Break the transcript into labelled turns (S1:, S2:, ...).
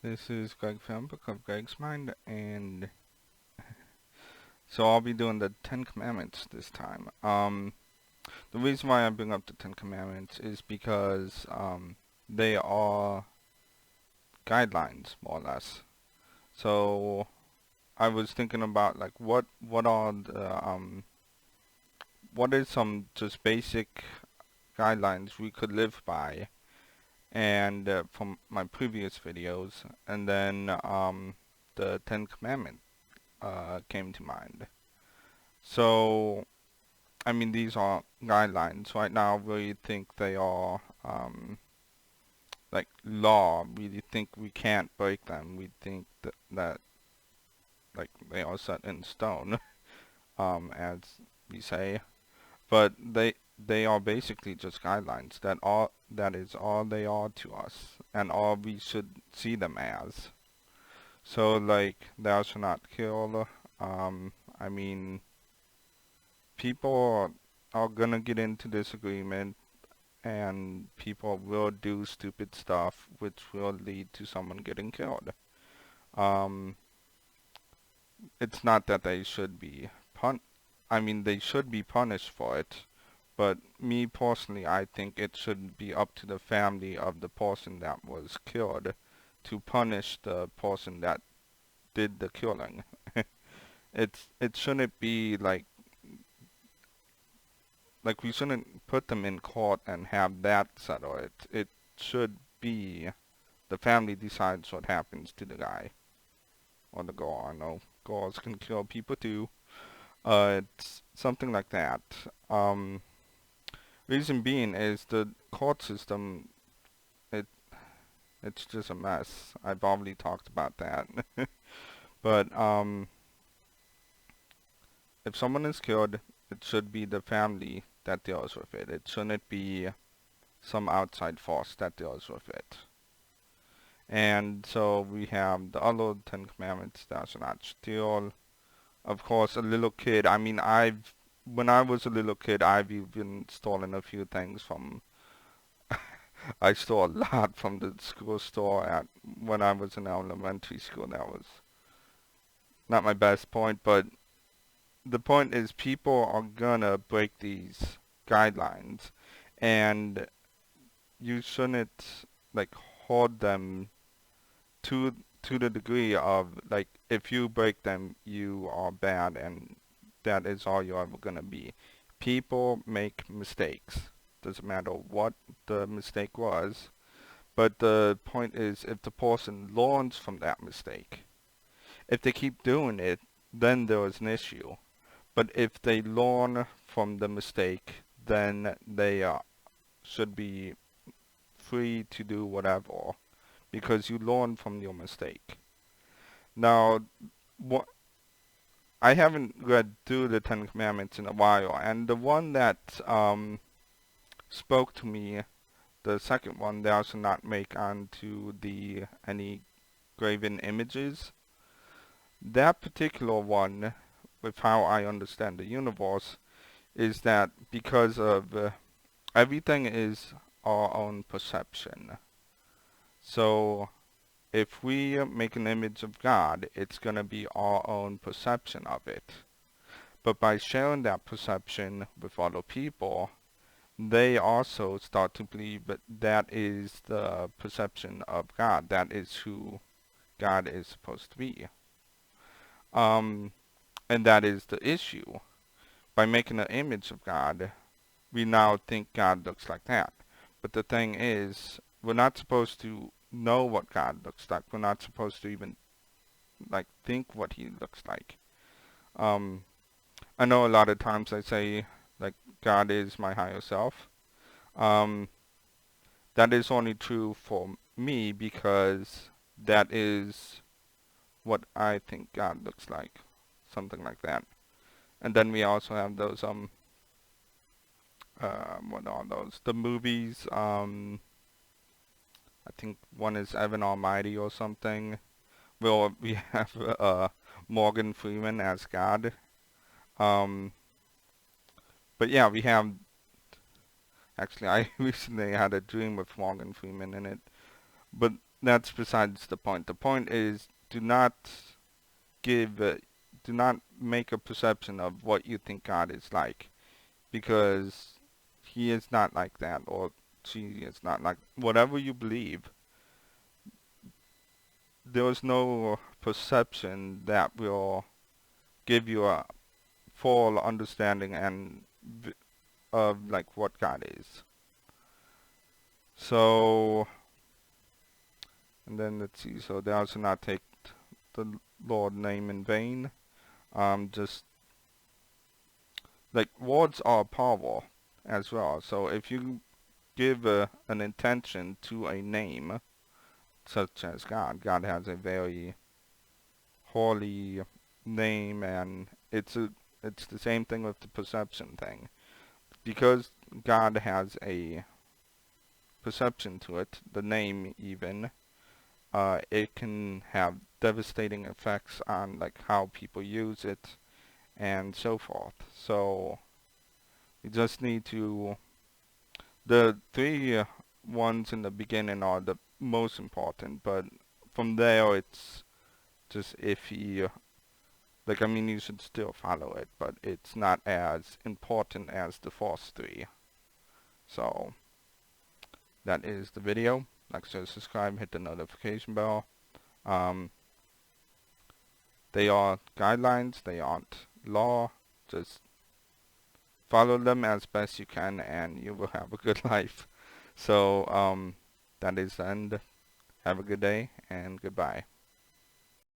S1: This is Greg from Book of Greg's Mind, and so I'll be doing the Ten Commandments this time. The reason why I bring up the Ten Commandments is because they are guidelines, more or less. So I was thinking about like what are the what is some just basic guidelines we could live by, and from my previous videos, and then the Ten Commandments came to mind. So, I mean, these are guidelines. Right now, we think they are like law. We think we can't break them. We think that like they are set in stone, as we say. But they are basically just guidelines. That is all they are to us, and all we should see them as. So, like, thou shalt not kill. I mean, people are gonna get into disagreement, and people will do stupid stuff which will lead to someone getting killed. Um, it's not that they should be I mean, they should be punished for it, but me personally, I think it should be up to the family of the person that was killed to punish the person that did the killing. It shouldn't be like we shouldn't put them in court and have that settle it. It should be the family decides what happens to the guy or the girl. I know girls can kill people too. It's something like that. Um, Reason being is the court system. It it's just a mess. I've already talked about that. But if someone is killed, it should be the family that deals with it. It shouldn't be some outside force that deals with it. And so we have the other Ten Commandments: thou shalt not steal. Of course, a little kid. I mean, when I was a little kid, I've even stolen a few things from. I stole a lot from the school store at when I was in elementary school. That was not my best point, but the point is people are gonna break these guidelines, and you shouldn't like hold them to to the degree of like if you break them you are bad and that is all you're ever gonna be. People make mistakes. Doesn't matter what the mistake was. But the point is if the person learns from that mistake, if they keep doing it, then there is an issue. But if they learn from the mistake, then they should be free to do whatever because you learn from your mistake. Now, what I haven't read through the Ten Commandments in a while, and the one that spoke to me, the second one, thou shalt not make unto thee any graven images. That particular one, with how I understand the universe, is that because of everything is our own perception. So if we make an image of God, it's going to be our own perception of it. But by sharing that perception with other people, they also start to believe that that is the perception of God. That is who God is supposed to be. Um, and that is the issue. By making an image of God, we now think God looks like that. But the thing is, we're not supposed to know what God looks like. We're not supposed to even like think what he looks like. Um, I know a lot of times I say like God is my higher self. Um, that is only true for me because that is what I think God looks like, something like that. And then we also have those what are those? The movies. I think one is Evan Almighty or something. Well, we have Morgan Freeman as God. Um, but yeah, we have. Actually, I recently had a dream with Morgan Freeman in it. But that's besides the point. The point is, do not give, do not make a perception of what you think God is like, because he is not like that, or she is not like, whatever you believe, there is no perception that will give you a full understanding of like what God is. So, and then let's see. So thou shalt not take the Lord name in vain. Just like words are powerful as well. So if you give an intention to a name, such as God, God has a very holy name, and it's the same thing with the perception thing. Because God has a perception to it, the name even, it can have devastating effects on like how people use it and so forth. So you just need to, the three ones in the beginning are the most important, but from there it's just iffy. Like, I mean, you should still follow it, but it's not as important as the first three. So that is the video. Like, so subscribe, hit the notification bell. Um, they are guidelines, they aren't law. Just follow them as best you can, and you will have a good life. So, that is the end. Have a good day, and goodbye.